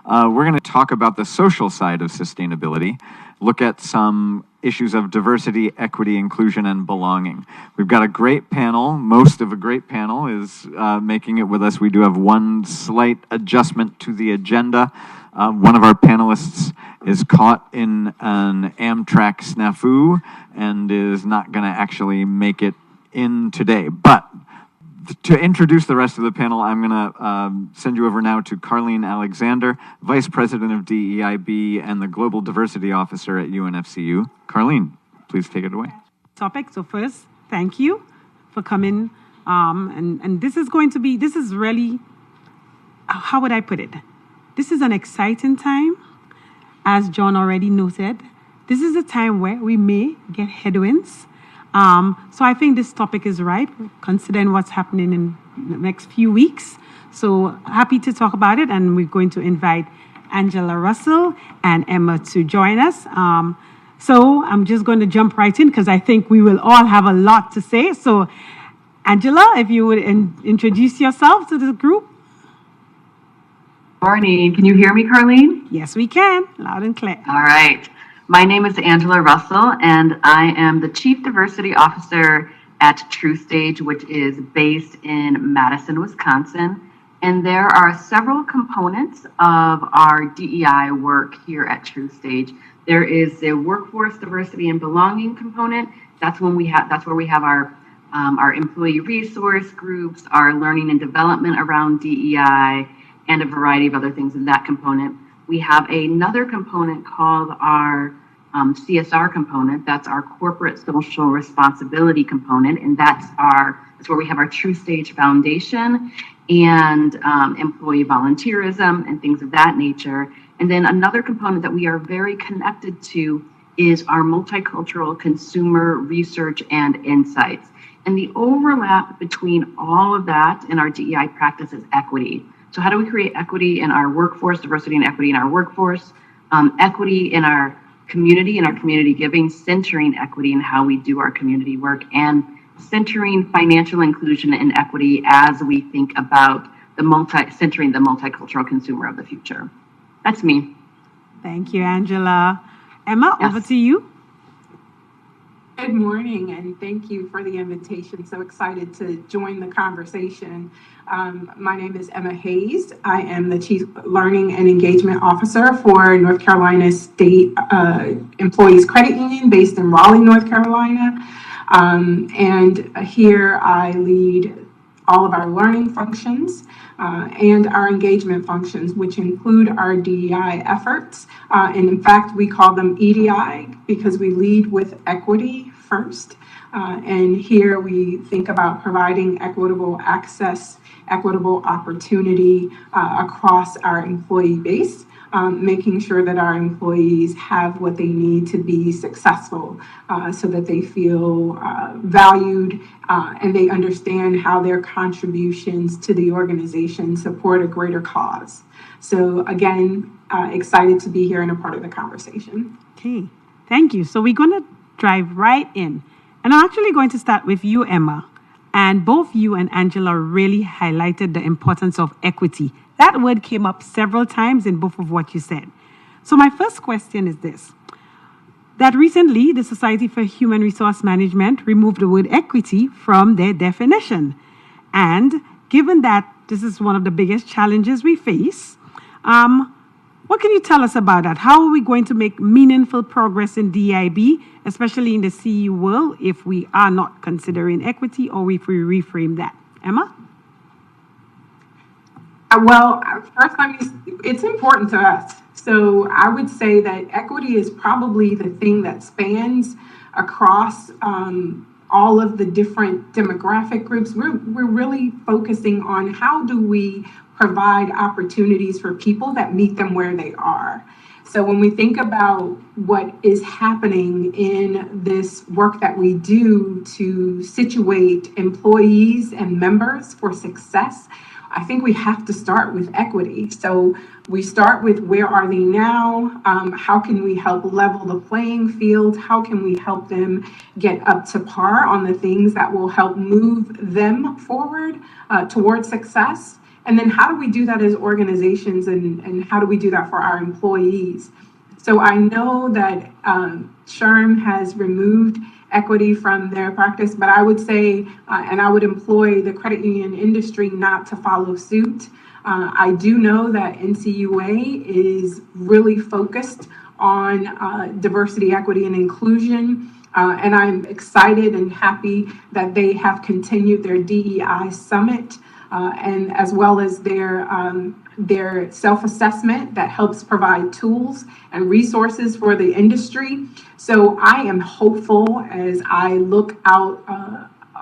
We're going to talk about the social side of sustainability, look at some issues of diversity, equity, inclusion, and belonging. We've got a great panel. Most of a great panel is making it with us. We do have one slight adjustment to the agenda. One of our panelists is caught in an Amtrak snafu and is not going to actually make it in today. But to introduce the rest of the panel, I'm going to send you over now to Carleen Alexander, Vice President of DEIB and the Global Diversity Officer at UNFCU. Carleen, please take it away. Topic. So first, thank you for coming. And this is really, how would I put it? This is an exciting time. As John already noted, this is a time where we may get headwinds. So I think this topic is right, considering what's happening in the next few weeks. So happy to talk about it, and we're going to invite Angela Russell and Emma to join us. So I'm just going to jump right in because I think we will all have a lot to say. So Angela, if you would introduce yourself to the group. Morning. Can you hear me, Carleen? Yes, we can. Loud and clear. All right. My name is Angela Russell, and I am the Chief Diversity Officer at TrueStage, which is based in Madison, Wisconsin. And there are several components of our DEI work here at TrueStage. There is the workforce diversity and belonging component. That's where we have our employee resource groups, our learning and development around DEI, and a variety of other things in that component. We have another component called our CSR component. That's our corporate social responsibility component, and that's where we have our TrueStage Foundation and employee volunteerism and things of that nature. And then another component that we are very connected to is our multicultural consumer research and insights. And the overlap between all of that and our DEI practice is equity. So how do we create equity in our workforce, diversity and equity in our workforce, equity in our community giving, centering equity in how we do our community work, and centering financial inclusion and equity as we think about centering the multicultural consumer of the future. That's me. Thank you, Angela. Emma, yes. Over to you. Good morning, and thank you for the invitation. So excited to join the conversation. My name is Emma Hayes. I am the Chief Learning and Engagement Officer for North Carolina State Employees Credit Union based in Raleigh, North Carolina. And here I lead all of our learning functions and our engagement functions, which include our DEI efforts. And in fact, we call them EDI because we lead with equity first. And here we think about providing equitable access, equitable opportunity across our employee base, making sure that our employees have what they need to be successful so that they feel valued and they understand how their contributions to the organization support a greater cause. So again, excited to be here and a part of the conversation. Okay, thank you. So we're going to drive right in. And I'm actually going to start with you, Emma. And both you and Angela really highlighted the importance of equity. That word came up several times in both of what you said. So my first question is this, that recently the Society for Human Resource Management removed the word equity from their definition. And given that this is one of the biggest challenges we face, what can you tell us about that? How are we going to make meaningful progress in DEIB, especially in the CE world, if we are not considering equity or if we reframe that? Emma? Well, first, it's important to us. So I would say that equity is probably the thing that spans across all of the different demographic groups. We're really focusing on how do we provide opportunities for people that meet them where they are. So when we think about what is happening in this work that we do to situate employees and members for success, I think we have to start with equity. So we start with where are they now? How can we help level the playing field? How can we help them get up to par on the things that will help move them forward towards success? And then how do we do that as organizations, and how do we do that for our employees? So I know that SHRM has removed equity from their practice, but I would say, and I would employ the credit union industry not to follow suit. I do know that NCUA is really focused on diversity, equity, and inclusion. And I'm excited and happy that they have continued their DEI Summit, and as well as their self-assessment that helps provide tools and resources for the industry. So I am hopeful as I look out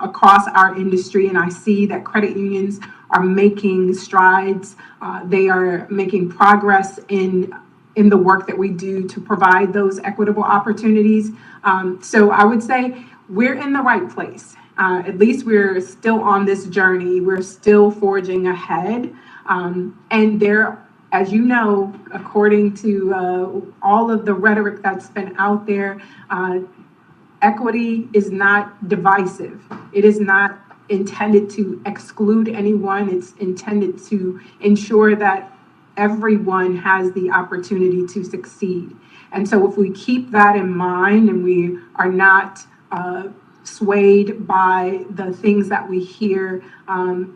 across our industry and I see that credit unions are making strides. They are making progress in the work that we do to provide those equitable opportunities. So I would say we're in the right place. At least we're still on this journey. We're still forging ahead. And there, as you know, according to all of the rhetoric that's been out there, equity is not divisive. It is not intended to exclude anyone. It's intended to ensure that everyone has the opportunity to succeed. And so if we keep that in mind and we are not swayed by the things that we hear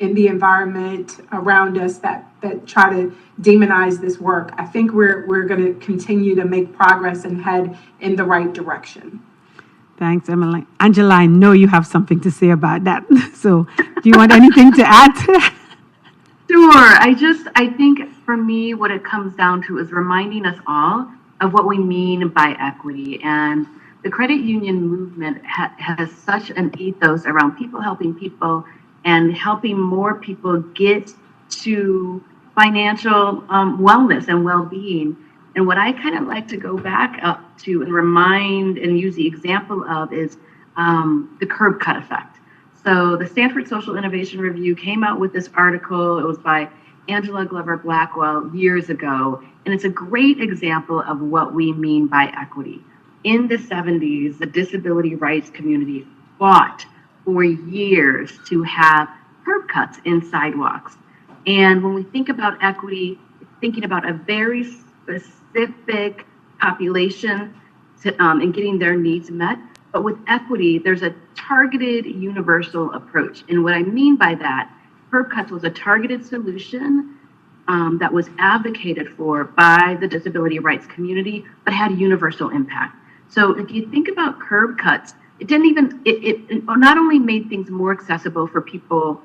in the environment around us that try to demonize this work, I think we're going to continue to make progress and head in the right direction. Thanks, Emily. Angela, I know you have something to say about that. So do you want anything to add to that? Sure. I think for me, what it comes down to is reminding us all of what we mean by equity. And the credit union movement has such an ethos around people helping people and helping more people get to financial wellness and well-being. And what I kind of like to go back up to and remind and use the example of is the curb cut effect. So the Stanford Social Innovation Review came out with this article. It was by Angela Glover Blackwell years ago. And it's a great example of what we mean by equity. In the 70s, the disability rights community fought for years to have curb cuts in sidewalks. And when we think about equity, thinking about a very specific population and getting their needs met. But with equity, there's a targeted universal approach. And what I mean by that, curb cuts was a targeted solution that was advocated for by the disability rights community, but had universal impact. So if you think about curb cuts, it not only made things more accessible for people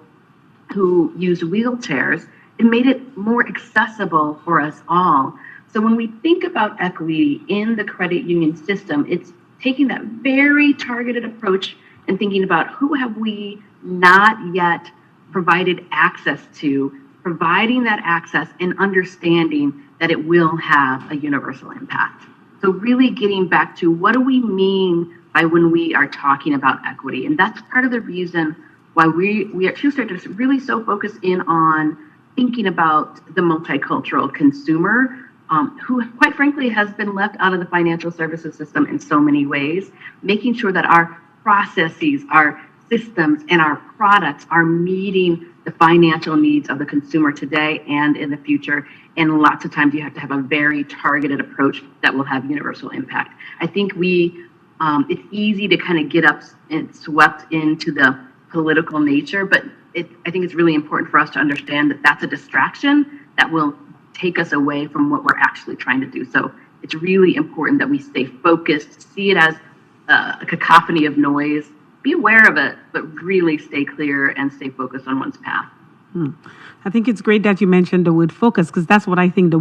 who use wheelchairs, it made it more accessible for us all. So when we think about equity in the credit union system, it's taking that very targeted approach and thinking about who have we not yet provided access to, providing that access and understanding that it will have a universal impact. So really getting back to what do we mean by when we are talking about equity? And that's part of the reason why we at TruStage are really so focused in on thinking about the multicultural consumer, who quite frankly has been left out of the financial services system in so many ways, making sure that our processes, our systems, and our products are meeting the financial needs of the consumer today and in the future. And lots of times you have to have a very targeted approach that will have universal impact. I think it's easy to kind of get up and swept into the political nature, but I think it's really important for us to understand that that's a distraction that will take us away from what we're actually trying to do. So it's really important that we stay focused, see it as a cacophony of noise, be aware of it, but really stay clear and stay focused on one's path. I think it's great that you mentioned the word focus, because that's what I think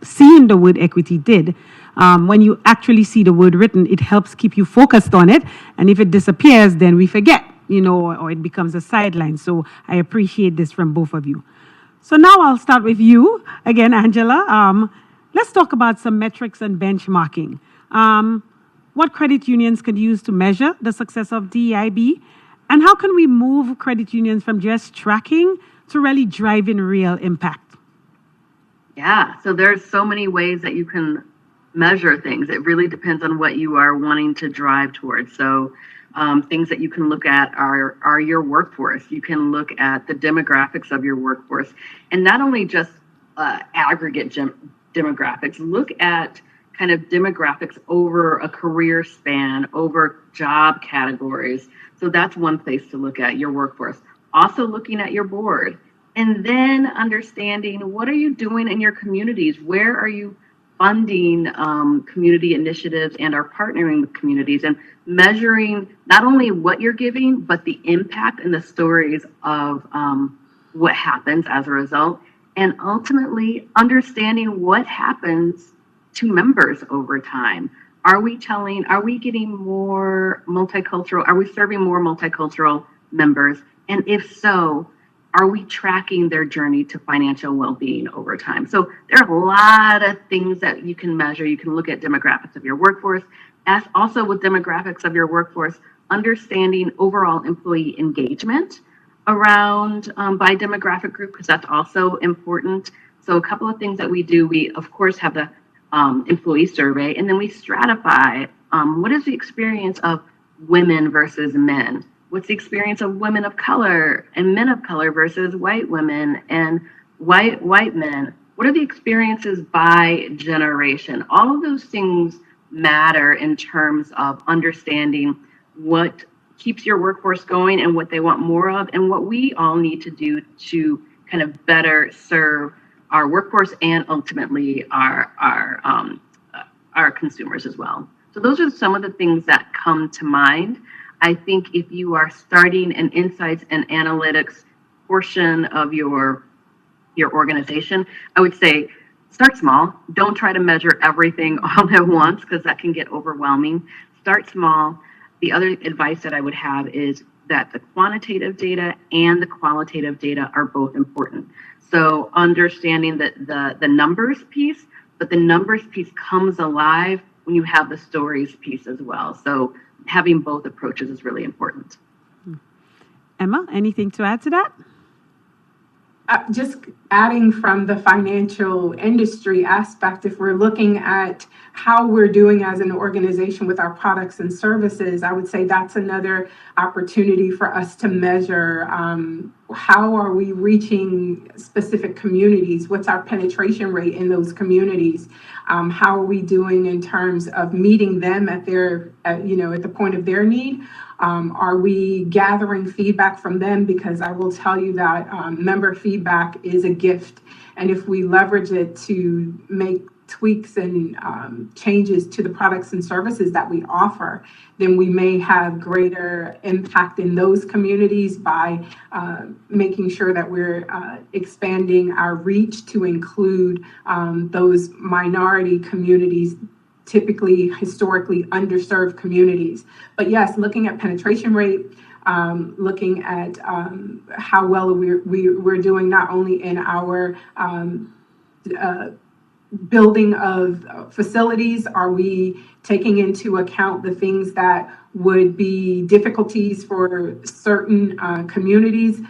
seeing the word equity did. When you actually see the word written, it helps keep you focused on it. And if it disappears, then we forget, or it becomes a sideline. So I appreciate this from both of you. So now I'll start with you again, Angela. Let's talk about some metrics and benchmarking. What credit unions can use to measure the success of DEIB, and how can we move credit unions from just tracking to really driving real impact? Yeah, so there's so many ways that you can measure things. It really depends on what you are wanting to drive towards. So things that you can look at are your workforce. You can look at the demographics of your workforce, and not only just aggregate demographics. Look at kind of demographics over a career span, over job categories. So that's one place to look at your workforce. Also looking at your board, and then understanding what are you doing in your communities? Where are you funding community initiatives and are partnering with communities, and measuring not only what you're giving, but the impact and the stories of what happens as a result, and ultimately understanding what happens to members over time. Are we getting more multicultural? Are we serving more multicultural members? And if so, are we tracking their journey to financial well-being over time? So there are a lot of things that you can measure. You can look at demographics of your workforce, as also with demographics of your workforce, understanding overall employee engagement around by demographic group, because that's also important. So a couple of things that we do, we of course have the employee survey, and then we stratify what is the experience of women versus men? What's the experience of women of color and men of color versus white women and white men? What are the experiences by generation? All of those things matter in terms of understanding what keeps your workforce going and what they want more of, and what we all need to do to kind of better serve our workforce and ultimately our consumers as well. So those are some of the things that come to mind. I think if you are starting an insights and analytics portion of your organization, I would say start small. Don't try to measure everything all at once, because that can get overwhelming. Start small. The other advice that I would have is that the quantitative data and the qualitative data are both important. So understanding that the numbers piece, but the numbers piece comes alive when you have the stories piece as well. So having both approaches is really important. Emma, anything to add to that? Just adding from the financial industry aspect, if we're looking at how we're doing as an organization with our products and services, I would say that's another opportunity for us to measure how are we reaching specific communities? What's our penetration rate in those communities? How are we doing in terms of meeting them at their, at the point of their need? Are we gathering feedback from them? Because I will tell you that member feedback is a gift. And if we leverage it to make tweaks and changes to the products and services that we offer, then we may have greater impact in those communities by making sure that we're expanding our reach to include those minority communities, typically historically underserved communities. But yes, looking at penetration rate, looking at how well we're doing not only in our building of facilities. Are we taking into account the things that would be difficulties for certain communities?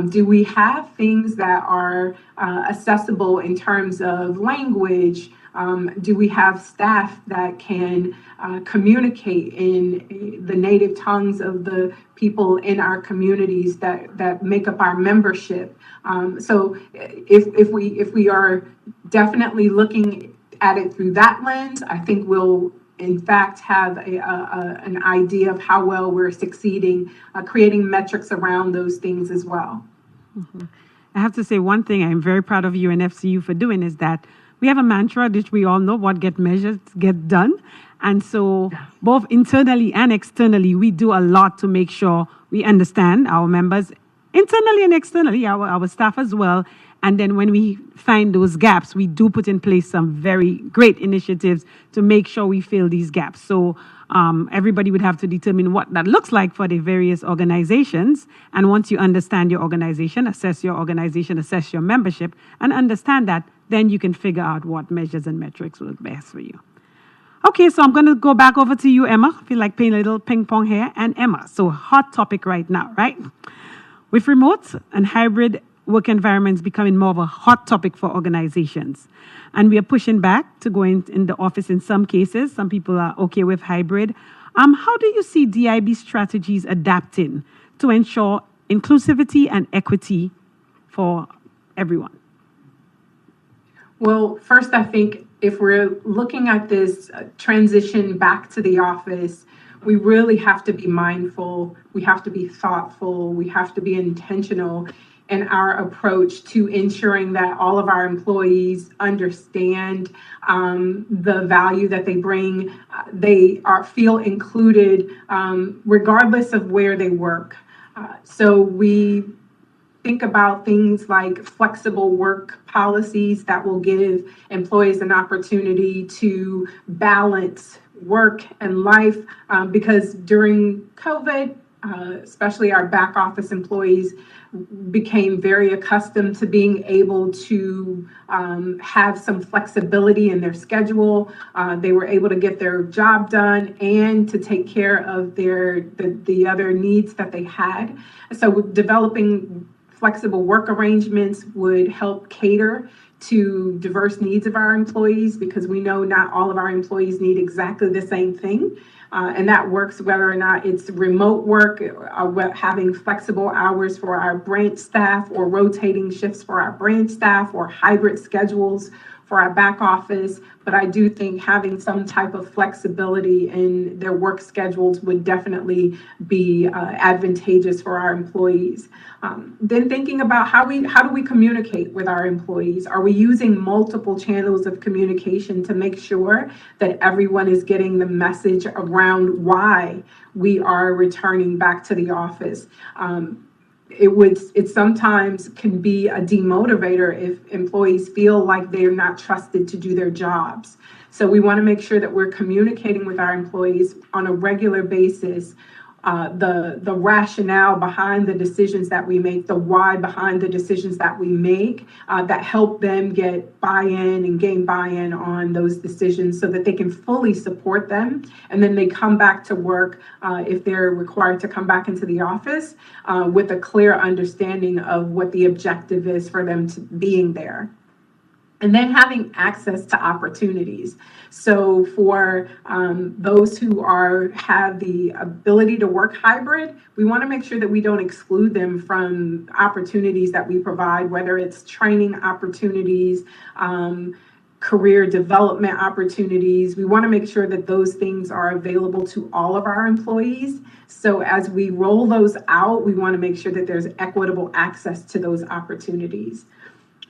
Do we have things that are accessible in terms of language? Do we have staff that can communicate in the native tongues of the people in our communities that make up our membership? So if we are definitely looking at it through that lens, I think we'll in fact have an idea of how well we're succeeding, creating metrics around those things as well. Mm-hmm. I have to say one thing I'm very proud of you and FCU for doing is that we have a mantra which we all know: what get measured, get done. And so both internally and externally, we do a lot to make sure we understand our members internally and externally, our staff as well. And then when we find those gaps, we do put in place some very great initiatives to make sure we fill these gaps. So everybody would have to determine what that looks like for the various organizations. And once you understand your organization, assess your membership, and understand that, then you can figure out what measures and metrics work best for you. Okay, so I'm going to go back over to you, Emma. I feel like playing a little ping pong here. And Emma, so hot topic right now, right? With remote and hybrid work environments becoming more of a hot topic for organizations. And we are pushing back to go in the office in some cases. Some people are okay with hybrid. How do you see DEIB strategies adapting to ensure inclusivity and equity for everyone? Well, first, I think if we're looking at this transition back to the office, we really have to be mindful, we have to be thoughtful, we have to be intentional in our approach to ensuring that all of our employees understand the value that they bring. They feel included regardless of where they work. So we think about things like flexible work policies that will give employees an opportunity to balance work and life, because during COVID, especially our back office employees became very accustomed to being able to have some flexibility in their schedule. They were able to get their job done and to take care of the other needs that they had. So developing flexible work arrangements would help cater to diverse needs of our employees, because we know not all of our employees need exactly the same thing. And that works whether or not it's remote work, having flexible hours for our branch staff, or rotating shifts for our branch staff, or hybrid schedules for our back office. But I do think having some type of flexibility in their work schedules would definitely be advantageous for our employees. Then thinking about how do we communicate with our employees? Are we using multiple channels of communication to make sure that everyone is getting the message around why we are returning back to the office? It sometimes can be a demotivator if employees feel like they're not trusted to do their jobs. So we want to make sure that we're communicating with our employees on a regular basis, the rationale behind the decisions that we make, the why behind the decisions that we make, that help them get buy-in and gain buy-in on those decisions so that they can fully support them. And then they come back to work if they're required to come back into the office with a clear understanding of what the objective is for them to being there. And then having access to opportunities. So for those who have the ability to work hybrid, we want to make sure that we don't exclude them from opportunities that we provide, whether it's training opportunities, career development opportunities. We want to make sure that those things are available to all of our employees. So as we roll those out, we want to make sure that there's equitable access to those opportunities.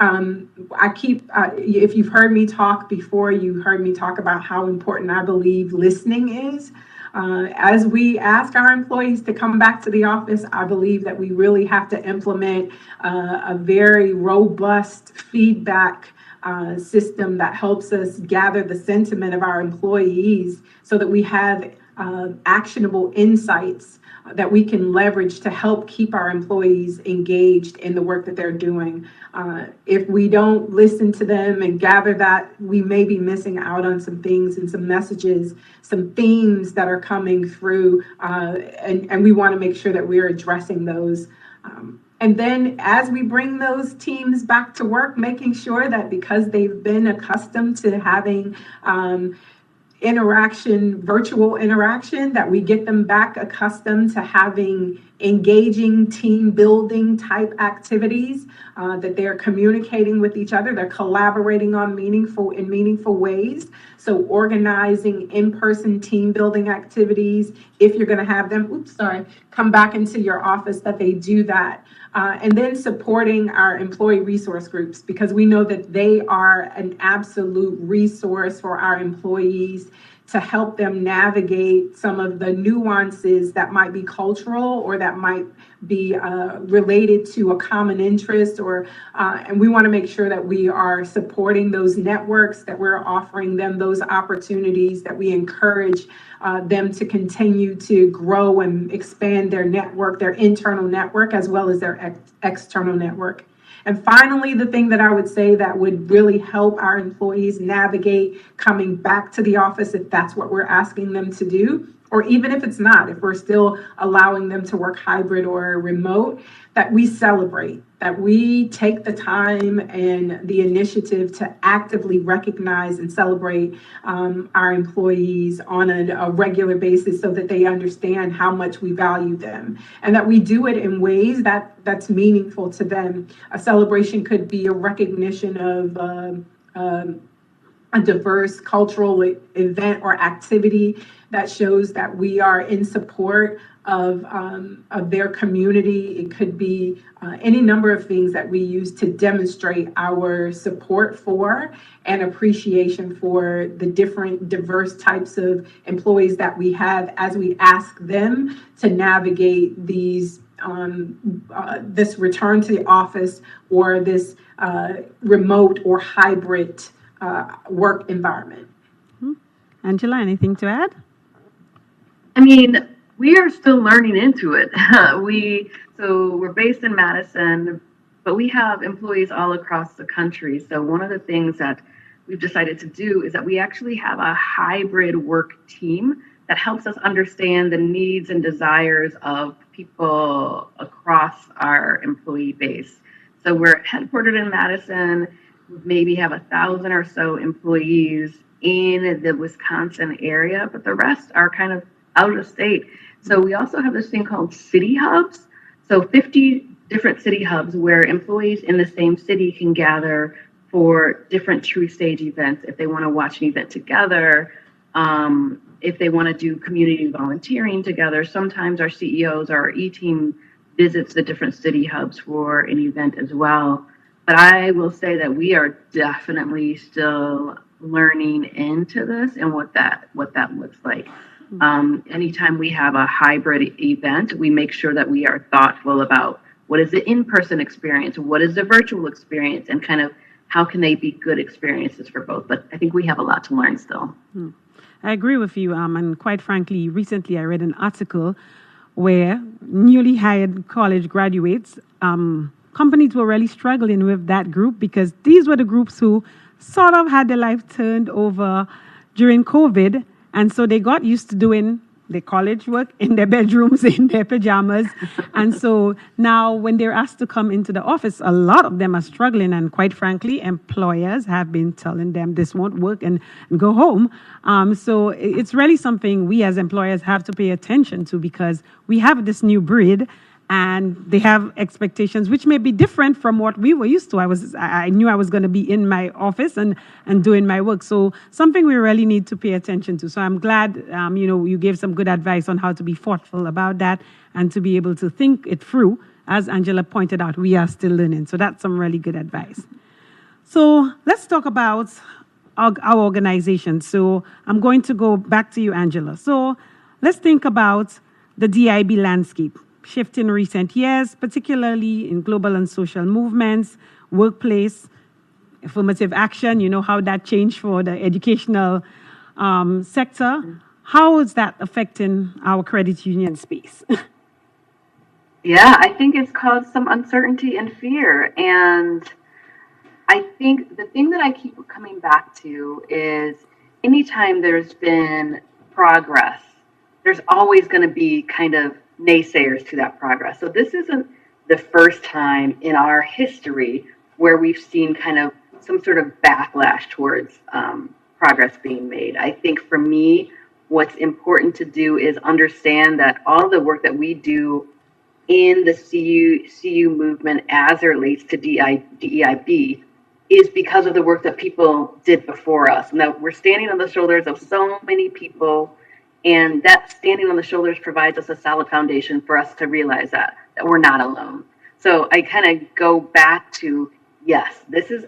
If you've heard me talk before, you heard me talk about how important I believe listening is. As we ask our employees to come back to the office, I believe that we really have to implement a very robust feedback system that helps us gather the sentiment of our employees so that we have actionable insights that we can leverage to help keep our employees engaged in the work that they're doing. If we don't listen to them and gather that, we may be missing out on some things and some messages, some themes that are coming through, and we want to make sure that we're addressing those. And then as we bring those teams back to work, making sure that because they've been accustomed to having virtual interaction, that we get them back accustomed to having engaging team building type activities, that they're communicating with each other, they're collaborating on meaningful ways. So organizing in-person team building activities, if you're going to have them, come back into your office, that they do that. And then supporting our employee resource groups, because we know that they are an absolute resource for our employees to help them navigate some of the nuances that might be cultural or that might be related to a common interest, and we want to make sure that we are supporting those networks, that we're offering them those opportunities, that we encourage them to continue to grow and expand their network, their internal network, as well as their external network. And finally, the thing that I would say that would really help our employees navigate coming back to the office, if that's what we're asking them to do, or even if it's not, if we're still allowing them to work hybrid or remote, that we celebrate. that we take the time and the initiative to actively recognize and celebrate our employees on a regular basis so that they understand how much we value them, and that we do it in ways that's meaningful to them. A celebration could be a recognition of a diverse cultural event or activity that shows that we are in support of their community. It could be any number of things that we use to demonstrate our support for and appreciation for the different diverse types of employees that we have, as we ask them to navigate these this return to the office or this remote or hybrid work environment. Angela, anything to add? I mean, we are still learning into it. We're based in Madison, but we have employees all across the country. So one of the things that we've decided to do is that we actually have a hybrid work team that helps us understand the needs and desires of people across our employee base. So we're headquartered in Madison, maybe have 1,000 or so employees in the Wisconsin area, but the rest are kind of out of state. So we also have this thing called city hubs. So 50 different city hubs where employees in the same city can gather for different True Stage events. If they want to watch an event together, if they want to do community volunteering together, sometimes our CEOs or our E-team visits the different city hubs for an event as well. But I will say that we are definitely still learning into this and what that looks like. Anytime we have a hybrid event, we make sure that we are thoughtful about what is the in-person experience, what is the virtual experience, and kind of how can they be good experiences for both. But I think we have a lot to learn still. I agree with you. And quite frankly, recently I read an article where newly hired college graduates, companies were really struggling with that group because these were the groups who sort of had their life turned over during COVID. And so they got used to doing their college work in their bedrooms, in their pajamas. And so now when they're asked to come into the office, a lot of them are struggling. And quite frankly, employers have been telling them this won't work and go home. So it's really something we as employers have to pay attention to because we have this new breed and they have expectations which may be different from what we were used to. I knew I was going to be in my office and doing my work. So something we really need to pay attention to. So I'm glad, you gave some good advice on how to be thoughtful about that and to be able to think it through. As Angela pointed out, we are still learning. So that's some really good advice. So let's talk about our organization. So I'm going to go back to you, Angela. So let's think about the DEIB landscape. Shift in recent years, particularly in global and social movements, workplace, affirmative action, how that changed for the educational sector. How is that affecting our credit union space? Yeah, I think it's caused some uncertainty and fear. And I think the thing that I keep coming back to is anytime there's been progress, there's always going to be kind of naysayers to that progress. So this isn't the first time in our history where we've seen kind of some sort of backlash towards progress being made. I think for me, what's important to do is understand that all the work that we do in the CU movement as it relates to DEIB is because of the work that people did before us. Now we're standing on the shoulders of so many people, and that standing on the shoulders provides us a solid foundation for us to realize that we're not alone. So I kind of go back to, yes, this is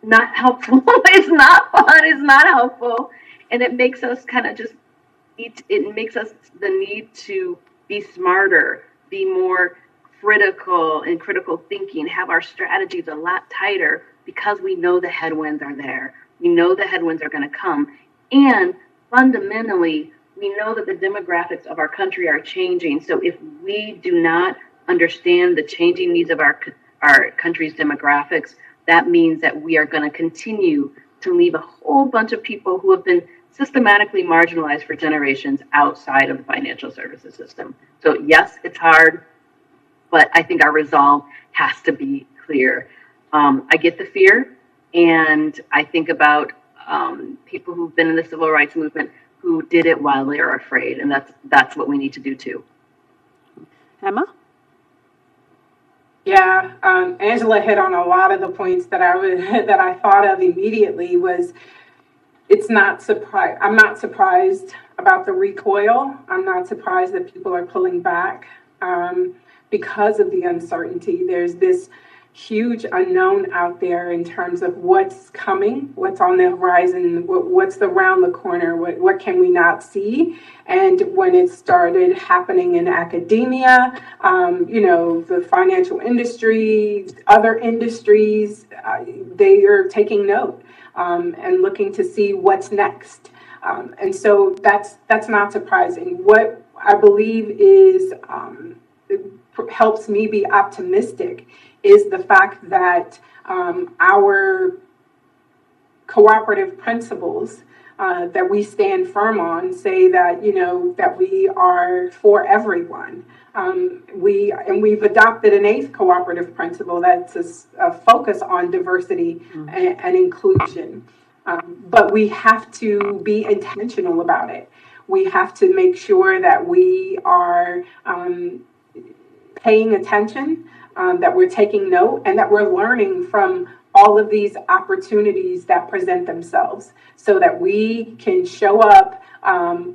not helpful. It's not fun. It's not helpful. And it makes us kind of just, it makes us the need to be smarter, be more critical and critical thinking, have our strategies a lot tighter because we know the headwinds are there. We know the headwinds are going to come. And fundamentally, we know that the demographics of our country are changing. So if we do not understand the changing needs of our country's demographics, that means that we are going to continue to leave a whole bunch of people who have been systematically marginalized for generations outside of the financial services system. So yes, it's hard. but I think our resolve has to be clear. I get the fear, and I think about people who've been in the civil rights movement who did it while they are afraid, and that's what we need to do too. Emma? Yeah, Angela hit on a lot of the points that that I thought of immediately. Was I'm not surprised about the recoil. I'm not surprised that people are pulling back because of the uncertainty. There's this huge unknown out there in terms of what's coming, what's on the horizon, what's around the corner, what can we not see. And when it started happening in academia, the financial industry, other industries, they are taking note and looking to see what's next. And so that's not surprising. What I believe is helps me be optimistic is the fact that our cooperative principles that we stand firm on say that, that we are for everyone. We've adopted an 8th cooperative principle that's a focus on diversity and inclusion. But we have to be intentional about it. We have to make sure that we are paying attention, that we're taking note, and that we're learning from all of these opportunities that present themselves so that we can show up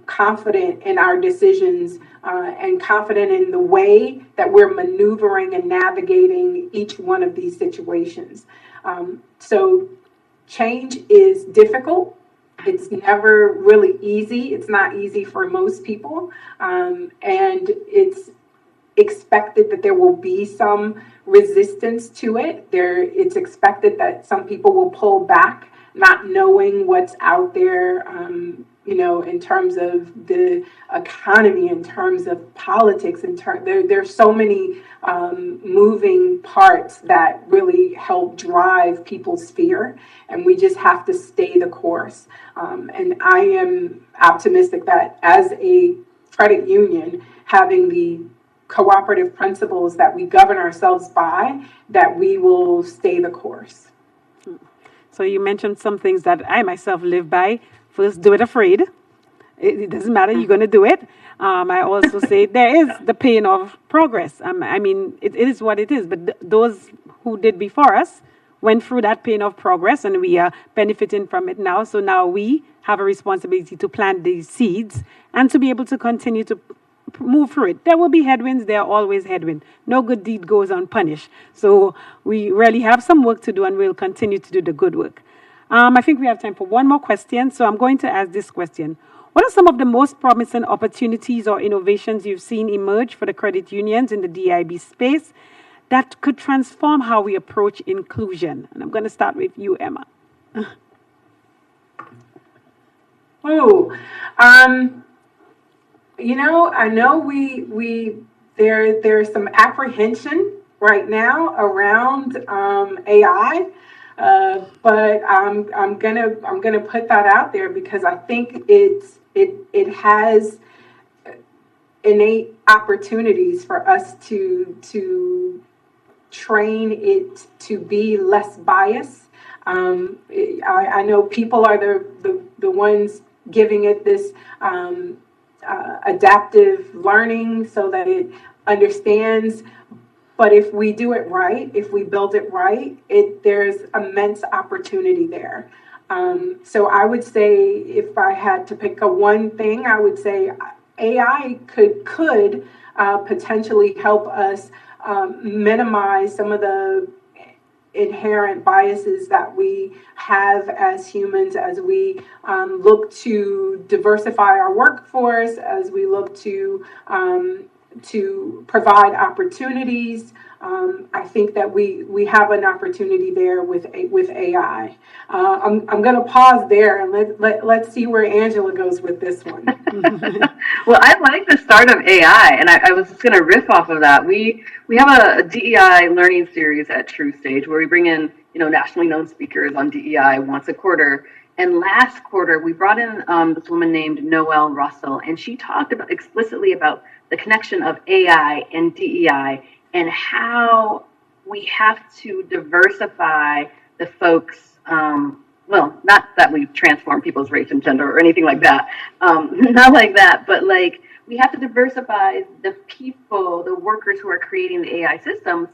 confident in our decisions and confident in the way that we're maneuvering and navigating each one of these situations. So change is difficult. It's never really easy. It's not easy for most people. And it's expected that there will be some resistance to it. It's expected that some people will pull back, not knowing what's out there, in terms of the economy, in terms of politics, there's so many moving parts that really help drive people's fear, and we just have to stay the course. And I am optimistic that as a credit union, having the cooperative principles that we govern ourselves by, that we will stay the course. So you mentioned some things that I myself live by. First, do it afraid. It doesn't matter, you're going to do it. I also say there is the pain of progress. It is what it is, but those who did before us went through that pain of progress, and we are benefiting from it now. So now we have a responsibility to plant these seeds and to be able to continue to move through it. There will be headwinds. There are always headwinds. No good deed goes unpunished. So we really have some work to do, and we'll continue to do the good work. I think we have time for one more question. So I'm going to ask this question. What are some of the most promising opportunities or innovations you've seen emerge for the credit unions in the DEIB space that could transform how we approach inclusion? And I'm going to start with you, Emma. I know there's some apprehension right now around AI, but I'm gonna put that out there because I think it has innate opportunities for us to train it to be less biased. I know people are the ones giving it this adaptive learning so that it understands. But if we do it right, if we build it right, there's immense opportunity there. So I would say, if I had to pick one thing, I would say AI could potentially help us minimize some of the inherent biases that we have as humans, as we look to diversify our workforce, as we look to provide opportunities. I think that we have an opportunity there with AI. I'm going to pause there and let's see where Angela goes with this one. Well, I like the start of AI, and I was just going to riff off of that. We have a DEI learning series at TruStage where we bring in nationally known speakers on DEI once a quarter. And last quarter, we brought in this woman named Noelle Russell, and she talked explicitly about the connection of AI and DEI and how we have to diversify the folks. Well, not that we transform people's race and gender or anything like that, not like that, but like we have to diversify the people, the workers who are creating the AI systems,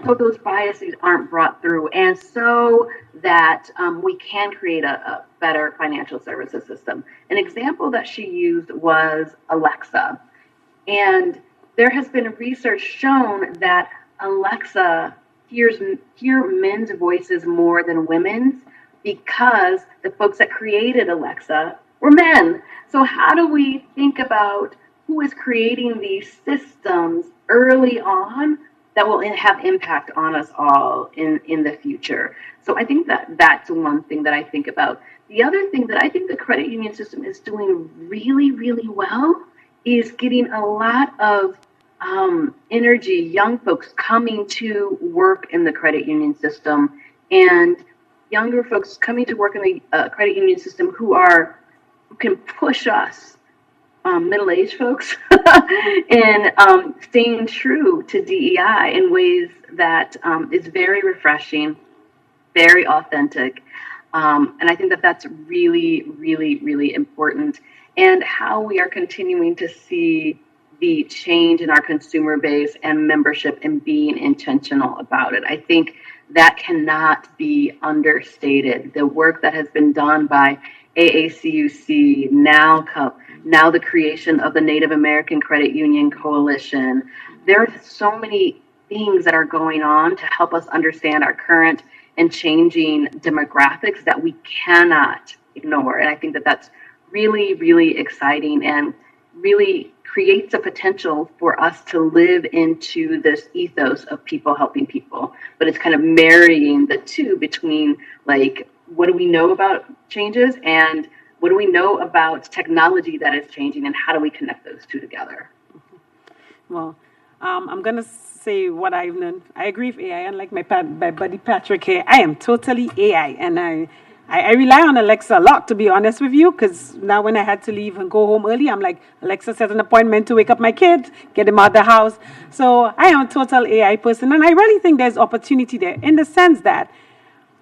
so those biases aren't brought through, and so that we can create a better financial services system. An example that she used was Alexa. And there has been research shown that Alexa hear men's voices more than women's because the folks that created Alexa were men. So how do we think about who is creating these systems early on that will have impact on us all in the future? So I think that that's one thing that I think about. The other thing that I think the credit union system is doing really, really well is getting a lot of energy, young folks coming to work in the credit union system, and younger folks coming to work in the credit union system who can push us, middle-aged folks, in staying true to DEI in ways that is very refreshing, very authentic. And I think that that's really, really, really important. And how we are continuing to see the change in our consumer base and membership and being intentional about it. I think that cannot be understated. The work that has been done by AACUC, now the creation of the Native American Credit Union Coalition. There are so many things that are going on to help us understand our current and changing demographics that we cannot ignore. And I think that that's really, really exciting and really creates a potential for us to live into this ethos of people helping people. But it's kind of marrying the two between, like, what do we know about changes and what do we know about technology that is changing, and how do we connect those two together? Well, I'm going to say what I've learned. I agree with AI. Unlike my buddy Patrick here, I am totally AI. And I rely on Alexa a lot, to be honest with you, because now when I had to leave and go home early, I'm like, Alexa, set an appointment to wake up my kid, get him out of the house. So I am a total AI person. And I really think there's opportunity there in the sense that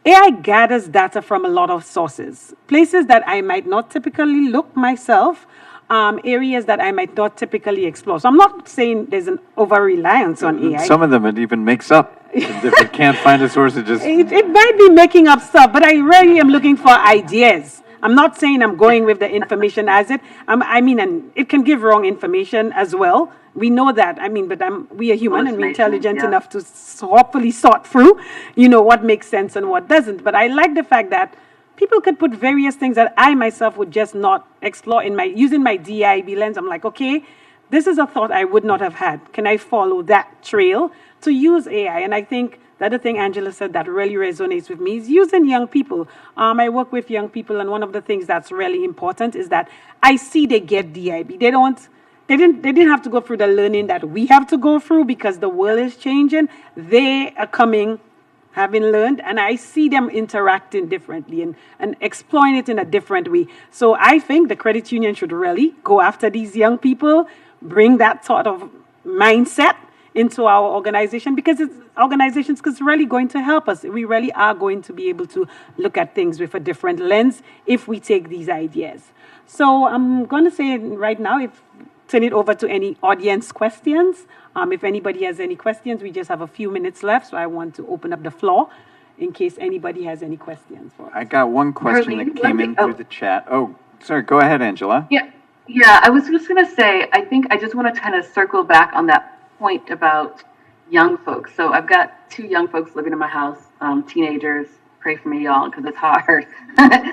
AI gathers data from a lot of sources, places that I might not typically look myself, areas that I might not typically explore. So I'm not saying there's an over-reliance on AI. Some of them it even makes up. If it can't find a source, it just... It might be making up stuff, but I really am looking for ideas. I'm not saying I'm going with the information as it. And it can give wrong information as well. We know that. But we are human and we're intelligent enough to hopefully sort through, what makes sense and what doesn't. But I like the fact that people could put various things that I myself would just not explore using my DEIB lens. I'm like, okay, this is a thought I would not have had. Can I follow that trail to use AI? And I think the other thing Angela said that really resonates with me is using young people. I work with young people, and one of the things that's really important is that I see they get DEIB. They didn't have to go through the learning that we have to go through because the world is changing. They are coming, having learned, and I see them interacting differently and exploring it in a different way. So I think the credit union should really go after these young people, bring that sort of mindset into our organization, because it's really going to help us. We really are going to be able to look at things with a different lens if we take these ideas. So I'm going to say right now, turn it over to any audience questions. If anybody has any questions, we just have a few minutes left, so I want to open up the floor in case anybody has any questions for us. I got one question that came in through the chat. Oh, sorry, go ahead, Angela. Yeah, I was just going to say, I think I just want to kind of circle back on that point about young folks. So I've got 2 young folks living in my house, teenagers. Pray for me, y'all, because it's hard.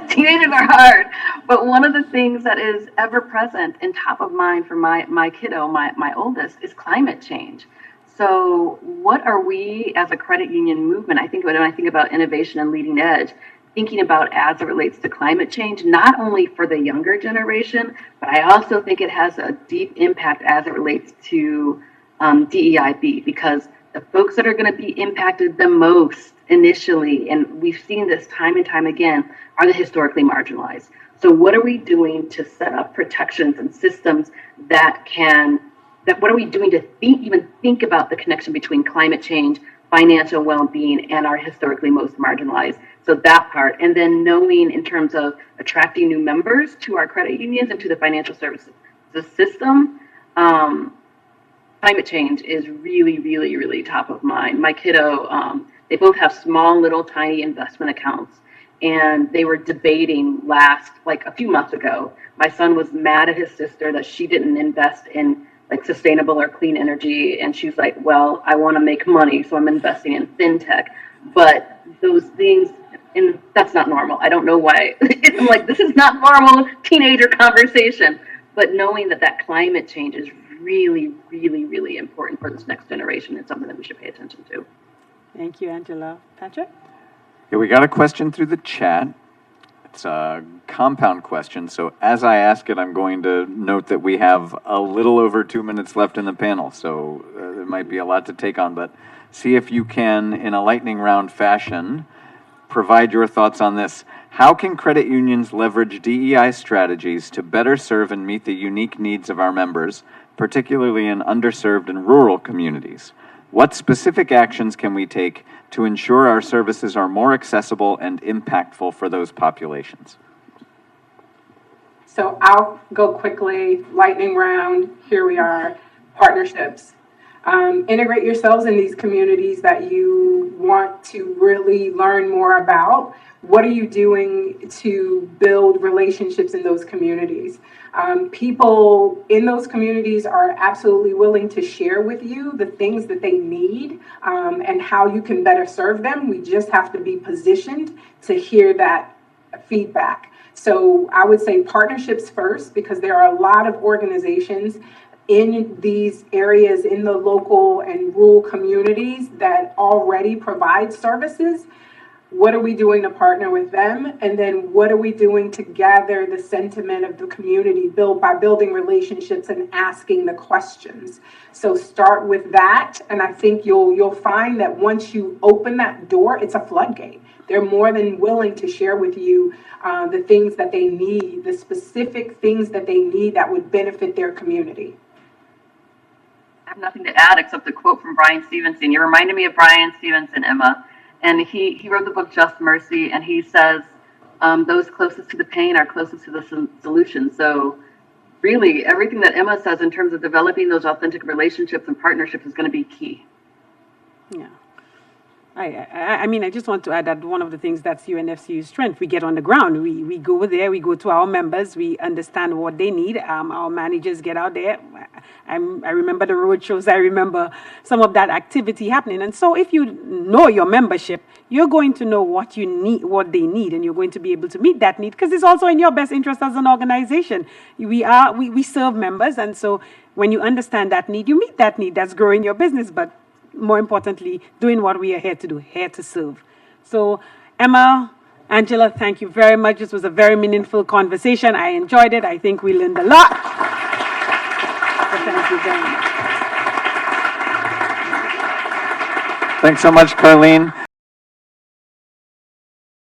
Teenagers are hard. But one of the things that is ever present and top of mind for my kiddo, my oldest, is climate change. So what are we as a credit union movement, when I think about innovation and leading edge, thinking about as it relates to climate change, not only for the younger generation, but I also think it has a deep impact as it relates to DEIB, because the folks that are going to be impacted the most initially, and we've seen this time and time again, are the historically marginalized. So what are we doing to set up protections and systems that can that what are we doing to even think about the connection between climate change, financial well-being, and our historically most marginalized. So that part, and then knowing in terms of attracting new members to our credit unions and to the financial services system. Climate change is really, really, really top of mind. My kiddo, they both have small, little, tiny investment accounts, and they were debating like a few months ago. My son was mad at his sister that she didn't invest in like sustainable or clean energy, and she's like, "Well, I want to make money, so I'm investing in fintech." But those things, and that's not normal. I don't know why. I'm like, this is not normal teenager conversation. But knowing that climate change is really, really, really important for this next generation is something that we should pay attention to. Thank you, Angela. Patrick? Yeah, we got a question through the chat. It's a compound question, so as I ask it, I'm going to note that we have a little over 2 minutes left in the panel, so there might be a lot to take on, but see if you can, in a lightning round fashion, provide your thoughts on this. How can credit unions leverage DEI strategies to better serve and meet the unique needs of our members, particularly in underserved and rural communities? What specific actions can we take to ensure our services are more accessible and impactful for those populations? So I'll go quickly, lightning round, here we are, partnerships. Integrate yourselves in these communities that you want to really learn more about. What are you doing to build relationships in those communities? People in those communities are absolutely willing to share with you the things that they need and how you can better serve them. We just have to be positioned to hear that feedback. So I would say partnerships first, because there are a lot of organizations in these areas, in the local and rural communities that already provide services. What are we doing to partner with them? And then what are we doing to gather the sentiment of the community by building relationships and asking the questions? So start with that. And I think you'll find that once you open that door, it's a floodgate. They're more than willing to share with you the things that they need, the specific things that they need that would benefit their community. I have nothing to add except a quote from Brian Stevenson. You reminded me of Brian Stevenson, Emma. And he wrote the book Just Mercy, and he says, those closest to the pain are closest to the solution. So really, everything that Emma says in terms of developing those authentic relationships and partnerships is going to be key. Yeah. I mean, I just want to add that one of the things that's UNFCU's strength, we get on the ground. We go there, we go to our members, we understand what they need. Our managers get out there. I remember the road shows, I remember some of that activity happening. And so if you know your membership, you're going to know what you need, what they need, and you're going to be able to meet that need, because it's also in your best interest as an organization. We serve members, and so when you understand that need, you meet that need. That's growing your business, but more importantly, doing what we are here to do, here to serve. So, Emma, Angela, thank you very much. This was a very meaningful conversation. I enjoyed it. I think we learned a lot. So thank you very much. Thanks so much, Carlene.